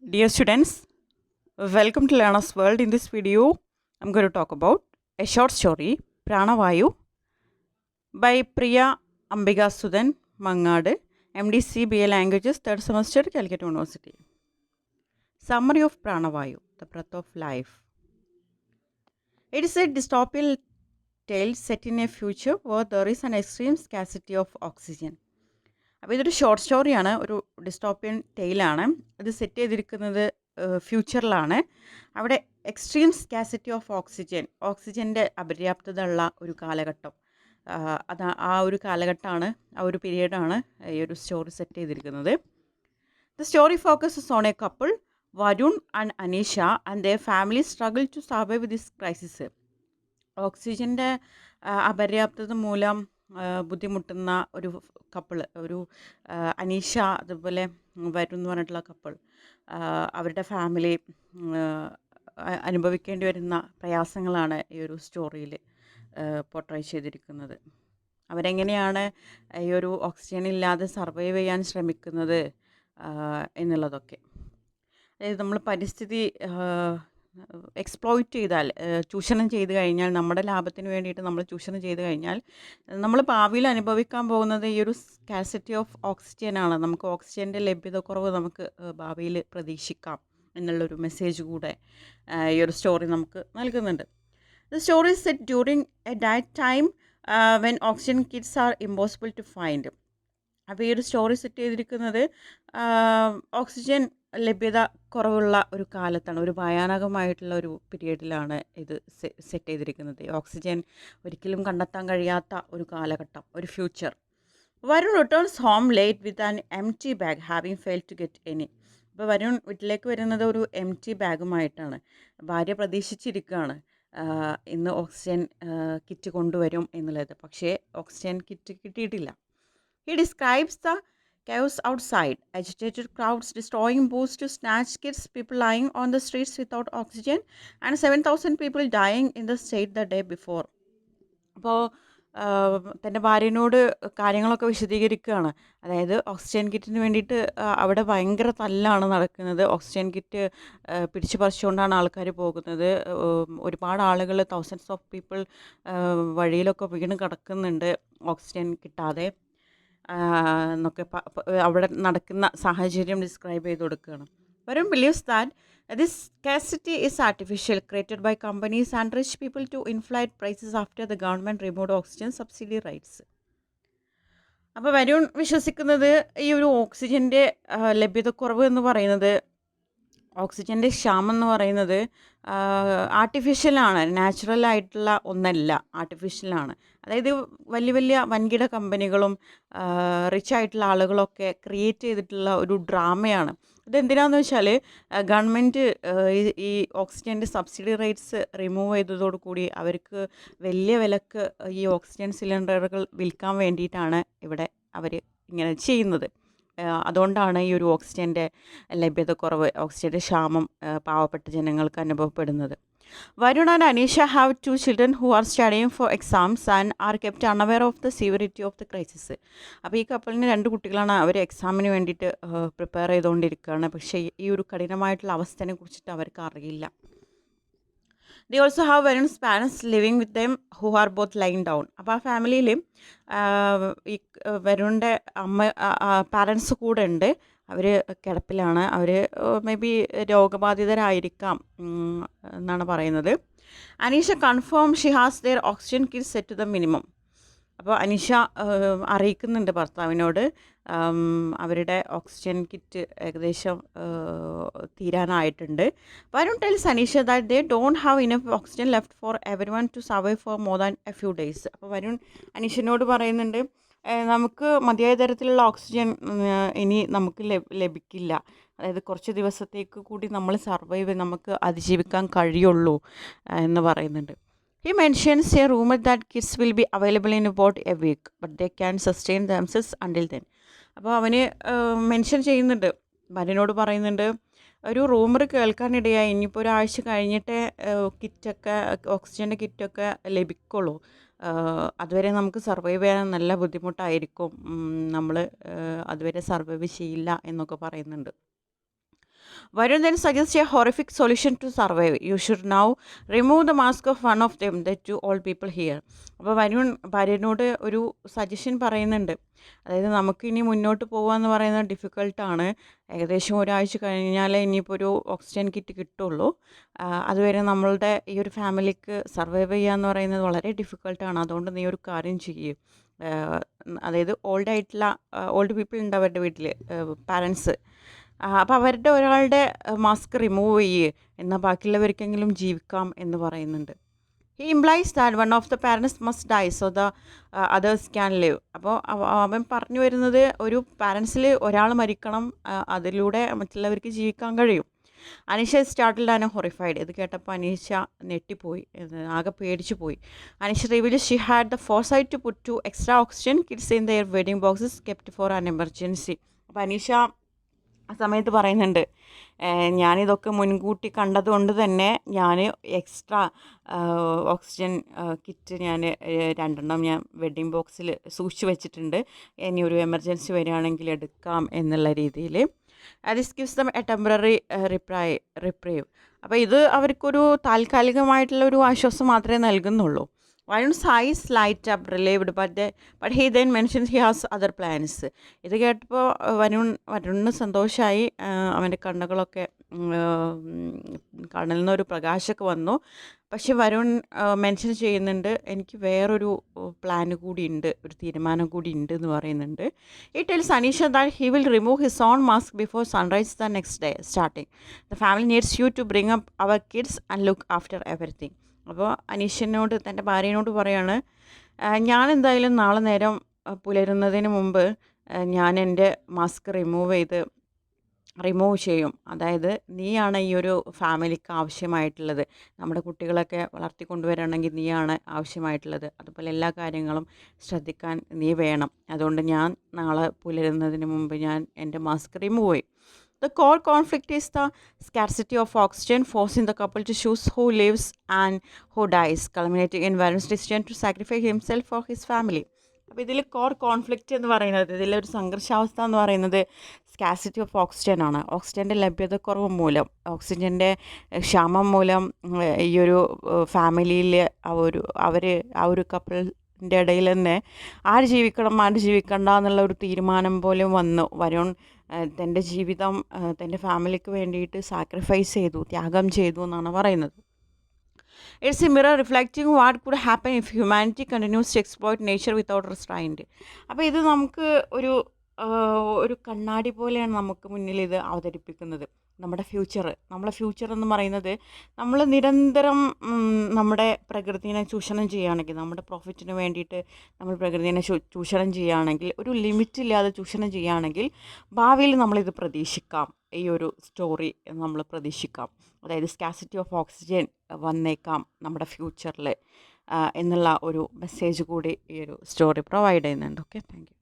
Dear students, welcome to Learner's World. In this video, I'm going to talk about a short story, Pranavayu, by Priya Ambiga Sudan Mangad, MD BA Languages, 3rd semester, Calicut University. Summary of Pranavayu, the breath of life. It is a dystopian tale set in a future where there is an extreme scarcity of oxygen. അപ്പോൾ ഇതൊരു short സ്റ്റോറിയാണ്, ഒരു dystopian ടെയിലാണ്. ഇത് set ചെയ്തിരിക്കുന്നത് ഫ്യൂച്ചറിലാണ്. അവിടെ extreme scarcity of ഓക്സിജൻ്റെ അപര്യാപ്തത ഉള്ള ഒരു കാലഘട്ടം. അത് ആ ഒരു കാലഘട്ടമാണ്, ആ ഒരു പീരീഡാണ് ഈ ഒരു സ്റ്റോറി സെറ്റ് ചെയ്തിരിക്കുന്നത്. The story focuses on a couple, Varun and Aneesha, and their family struggle to survive with this crisis. ഓക്സിജൻ്റെ അപര്യാപ്തത മൂലം ബുദ്ധിമുട്ടുന്ന ഒരു കപ്പിൾ, ഒരു അനീഷ അതുപോലെ വരുൺ എന്ന് പറഞ്ഞിട്ടുള്ള കപ്പിൾ, അവരുടെ ഫാമിലി അനുഭവിക്കേണ്ടി വരുന്ന പ്രയാസങ്ങളാണ് ഈ ഒരു സ്റ്റോറിയിൽ പോർട്രേ ചെയ്തിരിക്കുന്നത്. അവരെങ്ങനെയാണ് ഈ ഒരു ഓക്സിജൻ ഇല്ലാതെ സർവൈവ് ചെയ്യാൻ ശ്രമിക്കുന്നത് എന്നുള്ളതൊക്കെ. അതായത് നമ്മൾ പരിസ്ഥിതി എക്സ്പ്ലോയിറ്റ് ചെയ്താൽ, ചൂഷണം ചെയ്ത് കഴിഞ്ഞാൽ, നമ്മുടെ ലാഭത്തിന് വേണ്ടിയിട്ട് നമ്മൾ ചൂഷണം ചെയ്ത് കഴിഞ്ഞാൽ നമ്മൾ ഭാവിയിൽ അനുഭവിക്കാൻ പോകുന്നത് ഈ ഒരു സ്കാസിറ്റി ഓഫ് ഓക്സിജനാണ്. നമുക്ക് ഓക്സിജൻ്റെ ലഭ്യത കുറവ് നമുക്ക് ഭാവിയിൽ പ്രതീക്ഷിക്കാം എന്നുള്ളൊരു മെസ്സേജ് കൂടെ ഈ ഒരു സ്റ്റോറി നമുക്ക് നൽകുന്നുണ്ട്. The story set during a diet time when oxygen kits are impossible to find. അപ്പോൾ ഈ ഒരു സ്റ്റോറി സെറ്റ് ചെയ്തിരിക്കുന്നത് ഓക്സിജൻ ലഭ്യത കുറവുള്ള ഒരു കാലത്താണ്, ഒരു ഭയാനകമായിട്ടുള്ള ഒരു പീരീഡിലാണ് ഇത് സെറ്റ് ചെയ്തിരിക്കുന്നത്. ഓക്സിജൻ ഒരിക്കലും കണ്ടെത്താൻ കഴിയാത്ത ഒരു കാലഘട്ടം, ഒരു future. Varun returns home late with an empty bag having fail to get any. അപ്പോൾ വരുൺ വീട്ടിലേക്ക് വരുന്നത് ഒരു എംപ്റ്റി ബാഗുമായിട്ടാണ്. ഭാര്യ പ്രതീക്ഷിച്ചിരിക്കുകയാണ് ഇന്ന് ഓക്സിജൻ കിറ്റ് കൊണ്ടുവരും എന്നുള്ളത്, പക്ഷേ ഓക്സിജൻ കിറ്റ് കിട്ടിയിട്ടില്ല. He describes the chaos outside, agitated crowds destroying booths to snatch kids, people lying on the streets without oxygen, and 7,000 people dying in the state the day before. അപ്പോൾ തൻ്റെ ഭാര്യനോട് കാര്യങ്ങളൊക്കെ വിശദീകരിക്കുകയാണ്. അതായത് oxygen കിറ്റിന് വേണ്ടിയിട്ട് അവിടെ ഭയങ്കര തല്ലാണ് നടക്കുന്നത്. ഓക്സിജൻ കിറ്റ് പിടിച്ചു പറിച്ചുകൊണ്ടാണ് ആൾക്കാർ പോകുന്നത്. ഒരുപാട് ആളുകൾ, തൗസൻഡ്സ് ഓഫ് പീപ്പിൾ വഴിയിലൊക്കെ വീണ് കിടക്കുന്നുണ്ട് ഓക്സിജൻ കിട്ടാതെ എന്നൊക്കെ അവിടെ നടക്കുന്ന സാഹചര്യം ഡിസ്ക്രൈബ് ചെയ്ത് കൊടുക്കുകയാണ്. Varun believes that this scarcity is artificial, created by companies and rich people to inflate prices after the government removed oxygen subsidy rights. അപ്പോൾ വരുൺ വിശ്വസിക്കുന്നത് ഈ ഒരു ഓക്സിജൻ്റെ ലഭ്യതക്കുറവ് എന്ന് പറയുന്നത്, ഓക്സിജൻ്റെ ക്ഷാമം എന്ന് പറയുന്നത് ആർട്ടിഫിഷ്യലാണ്, നാച്ചുറലായിട്ടുള്ള ഒന്നല്ല, ആർട്ടിഫിഷ്യലാണ്. അതായത് വലിയ വലിയ വൻകിട കമ്പനികളും റിച്ച് ആയിട്ടുള്ള ആളുകളൊക്കെ ക്രിയേറ്റ് ചെയ്തിട്ടുള്ള ഒരു ഡ്രാമയാണ്. ഇതെന്തിനാണെന്ന് വെച്ചാൽ ഗവൺമെൻറ് ഈ ഓക്സിജൻ്റെ സബ്സിഡി റേറ്റ്സ് റിമൂവ് ചെയ്തതോടുകൂടി അവർക്ക് വലിയ വിലക്ക് ഈ ഓക്സിജൻ സിലിണ്ടറുകൾ വിൽക്കാൻ വേണ്ടിയിട്ടാണ് ഇവിടെ അവർ ഇങ്ങനെ ചെയ്യുന്നത്. അതുകൊണ്ടാണ് ഈ ഒരു ഓക്സിജൻ്റെ ലഭ്യതക്കുറവ്, ഓക്സിജൻ്റെ ക്ഷാമം പാവപ്പെട്ട ജനങ്ങൾക്ക് അനുഭവപ്പെടുന്നത്. Varun and Anisha have 2 children who are studying for exams and are kept unaware of the severity of the crisis. അപ്പോൾ ഈ കപ്പിളിന് 2 കുട്ടികളാണ്. അവർ എക്സാമിന് വേണ്ടിയിട്ട് പ്രിപ്പയർ ചെയ്തുകൊണ്ടിരിക്കുകയാണ്. പക്ഷേ ഈ ഒരു കഠിനമായിട്ടുള്ള അവസ്ഥയെ കുറിച്ചിട്ട് അവർക്ക് അറിയില്ല. They also have Varun's parents living with them who are both lying down. അപ്പോൾ ആ ഫാമിലിയിൽ ഈ വരുണിൻ്റെ പാരൻസ് കൂടെ ഉണ്ട്. അവർ കിടപ്പിലാണ്. അവർ മേ ബി രോഗബാധിതരായിരിക്കാം എന്നാണ് പറയുന്നത്. Anisha confirm she has their oxygen kit set to the minimum. അപ്പോൾ അനീഷ അറിയിക്കുന്നുണ്ട് ഭർത്താവിനോട് അവരുടെ ഓക്സിജൻ കിറ്റ് ഏകദേശം തീരാനായിട്ടുണ്ട്. Varun tells Anisha that they don't have enough oxygen left for everyone to survive for more than a few days. അപ്പോൾ വരുൺ അനീഷിനോട് പറയുന്നുണ്ട് നമുക്ക് മതിയായ തരത്തിലുള്ള ഓക്സിജൻ ഇനി നമുക്ക് ലഭിക്കില്ല. അതായത് കുറച്ച് ദിവസത്തേക്ക് കൂടി നമ്മൾ നമുക്ക് അതിജീവിക്കാൻ കഴിയുള്ളൂ എന്ന് പറയുന്നുണ്ട്. He mentions a rumor that kits will be available in about a week, but they can sustain themselves until then. അപ്പോൾ അവന് മെൻഷൻ ചെയ്യുന്നുണ്ട്, ഭാര്യനോട് പറയുന്നുണ്ട്, ഒരു റൂമർ കേൾക്കാനിടയായി, ഇനിയിപ്പോൾ ഒരാഴ്ച കഴിഞ്ഞിട്ടേ കിറ്റൊക്കെ ഓക്സിജൻ്റെ കിറ്റൊക്കെ ലഭിക്കുള്ളൂ, അതുവരെ നമുക്ക് സർവൈവ് ചെയ്യാൻ നല്ല ബുദ്ധിമുട്ടായിരിക്കും, നമ്മൾ അതുവരെ സർവൈവ് ചെയ്യില്ല എന്നൊക്കെ പറയുന്നുണ്ട്. Varun then suggests a horrific solution to survive. You should now remove the mask of one of them that you all people here. അപ്പോൾ വരുൺ ഭാര്യനോട് ഒരു സജഷൻ പറയുന്നുണ്ട്. അതായത് നമുക്കിനി മുന്നോട്ട് പോകാമെന്ന് പറയുന്നത് ഡിഫിക്കൽട്ടാണ്. ഏകദേശം ഒരാഴ്ച കഴിഞ്ഞാലേ ഇനിയിപ്പോൾ ഒരു ഓക്സിജൻ കിറ്റ് കിട്ടുള്ളൂ. അതുവരെ നമ്മളുടെ ഈ ഒരു ഫാമിലിക്ക് സർവൈവ് ചെയ്യുക എന്ന് പറയുന്നത് വളരെ ഡിഫിക്കൽട്ടാണ്. അതുകൊണ്ട് നീ ഒരു കാര്യം ചെയ്യ്. അതായത് ഓൾഡ് പീപ്പിൾ ഉണ്ട് അവരുടെ വീട്ടിൽ, പാരൻസ്. അപ്പോൾ അവരുടെ ഒരാളുടെ മാസ്ക് റിമൂവ് ചെയ്യ്, എന്നാൽ ബാക്കിയുള്ളവർക്കെങ്കിലും ജീവിക്കാം എന്ന് പറയുന്നുണ്ട്. He implies that one of the parents must die so the others can live. അപ്പോൾ അവൻ പറഞ്ഞു വരുന്നത് ഒരു പാരൻസിൽ ഒരാൾ മരിക്കണം, അതിലൂടെ മറ്റുള്ളവർക്ക് ജീവിക്കാൻ കഴിയും. അനീഷ സ്റ്റാർട്ടിൽ ആണ് ഹൊറിഫൈഡ്. ഇത് കേട്ടപ്പോൾ അനീഷ ഞെട്ടിപ്പോയി, ആകെ പേടിച്ചു പോയി. Aneesha reveal she had the foresight to put 2 extra oxygen kits in their wedding boxes kept for an emergency. അപ്പോൾ അനീഷ ആ സമയത്ത് പറയുന്നുണ്ട്, ഞാനിതൊക്കെ മുൻകൂട്ടി കണ്ടതുകൊണ്ട് തന്നെ ഞാൻ എക്സ്ട്രാ ഓക്സിജൻ കിറ്റ് ഞാൻ 2 ഞാൻ വെഡ്ഡിങ് ബോക്സിൽ സൂക്ഷിച്ച് വെച്ചിട്ടുണ്ട്. ഇനി ഒരു എമർജൻസി വരികയാണെങ്കിൽ എടുക്കാം എന്നുള്ള രീതിയിൽ. This gives them a temporary reprieve. അപ്പോൾ ഇത് അവർക്കൊരു താൽക്കാലികമായിട്ടുള്ളൊരു ആശ്വാസം മാത്രമേ നൽകുന്നുള്ളൂ. Varun's eyes light up, relieved, but he then mentions he has other plans. ഇത് കേട്ടപ്പോൾ വരുണിന് സന്തോഷമായി. അവൻ്റെ കണ്ണുകളൊക്കെ കണ്ണിൽ നിന്നൊരു പ്രകാശമൊക്കെ വന്നു. പക്ഷെ വരുൺ മെൻഷൻ ചെയ്യുന്നുണ്ട്, എനിക്ക് വേറൊരു പ്ലാൻ കൂടി ഉണ്ട്, ഒരു തീരുമാനം കൂടി ഉണ്ട് എന്ന് പറയുന്നുണ്ട്. He tells Anisha that he will remove his own mask before sunrise the next day starting. The family needs you to bring up our kids and look after everything. അപ്പോൾ അനീഷിനോട്, തൻ്റെ ഭാര്യനോട് പറയാണ്, ഞാൻ എന്തായാലും നാളെ നേരം പുലരുന്നതിന് മുമ്പ് ഞാൻ എൻ്റെ മാസ്ക് റിമൂവ് ചെയ്യും. അതായത് നീയാണ് ഈ ഒരു ഫാമിലിക്ക് ആവശ്യമായിട്ടുള്ളത്, നമ്മുടെ കുട്ടികളൊക്കെ വളർത്തിക്കൊണ്ടുവരണമെങ്കിൽ നീയാണ് ആവശ്യമായിട്ടുള്ളത്, അതുപോലെ എല്ലാ കാര്യങ്ങളും ശ്രദ്ധിക്കാൻ നീ വേണം. അതുകൊണ്ട് ഞാൻ നാളെ പുലരുന്നതിന് മുമ്പ് ഞാൻ എൻ്റെ മാസ്ക് റിമൂവ് ചെയ്യും. The core conflict is the scarcity of oxygen, forcing the couple to choose who lives and who dies, culminating in Varun's decision to sacrifice himself for his family. അപ്പോൾ ഇതിൽ കോർ കോൺഫ്ലിക്റ്റ് എന്ന് പറയുന്നത്, ഇതിലൊരു സംഘർഷാവസ്ഥ എന്ന് പറയുന്നത് scarcity of oxygen ആണ്. ഓക്സിജൻ്റെ ലഭ്യതക്കുറവ് മൂലം, ഓക്സിജൻ്റെ ക്ഷാമം മൂലം ഈ ഒരു ഫാമിലിയിൽ ആ ഒരു കപ്പിളിൻ്റെ ഇടയിൽ തന്നെ ആര് ജീവിക്കണ്ട എന്നുള്ള ഒരു തീരുമാനം പോലും വന്നു. വരുൺ തൻ്റെ ജീവിതം തൻ്റെ ഫാമിലിക്ക് വേണ്ടിയിട്ട് സാക്രിഫൈസ് ചെയ്തു, ത്യാഗം ചെയ്തു എന്നാണ് പറയുന്നത്. It's a mirror reflecting what could happen if humanity continues to exploit nature without restraint. അപ്പോൾ ഇത് നമുക്ക് ഒരു കണ്ണാടി പോലെയാണ് നമുക്ക് മുന്നിൽ ഇത് അവതരിപ്പിക്കുന്നത്. നമ്മളെ ഫ്യൂച്ചർ എന്ന് പറയുന്നത്, നമ്മൾ നിരന്തരം നമ്മുടെ പ്രകൃതിനെ ചൂഷണം ചെയ്യുകയാണെങ്കിൽ, നമ്മുടെ പ്രോഫിറ്റിന് വേണ്ടിയിട്ട് നമ്മൾ പ്രകൃതിനെ ചൂഷണം ചെയ്യുകയാണെങ്കിൽ, ഒരു ലിമിറ്റില്ലാതെ ചൂഷണം ചെയ്യുകയാണെങ്കിൽ ഭാവിയിൽ നമ്മളിത് പ്രതീക്ഷിക്കാം. ഈ ഒരു സ്റ്റോറി നമ്മൾ പ്രതീക്ഷിക്കാം. അതായത് സ്കാസിറ്റി ഓഫ് ഓക്സിജൻ വന്നേക്കാം നമ്മുടെ ഫ്യൂച്ചറിൽ എന്നുള്ള ഒരു മെസ്സേജ് കൂടി ഈ ഒരു സ്റ്റോറി പ്രൊവൈഡ് ചെയ്യുന്നുണ്ട്. Okay, thank you.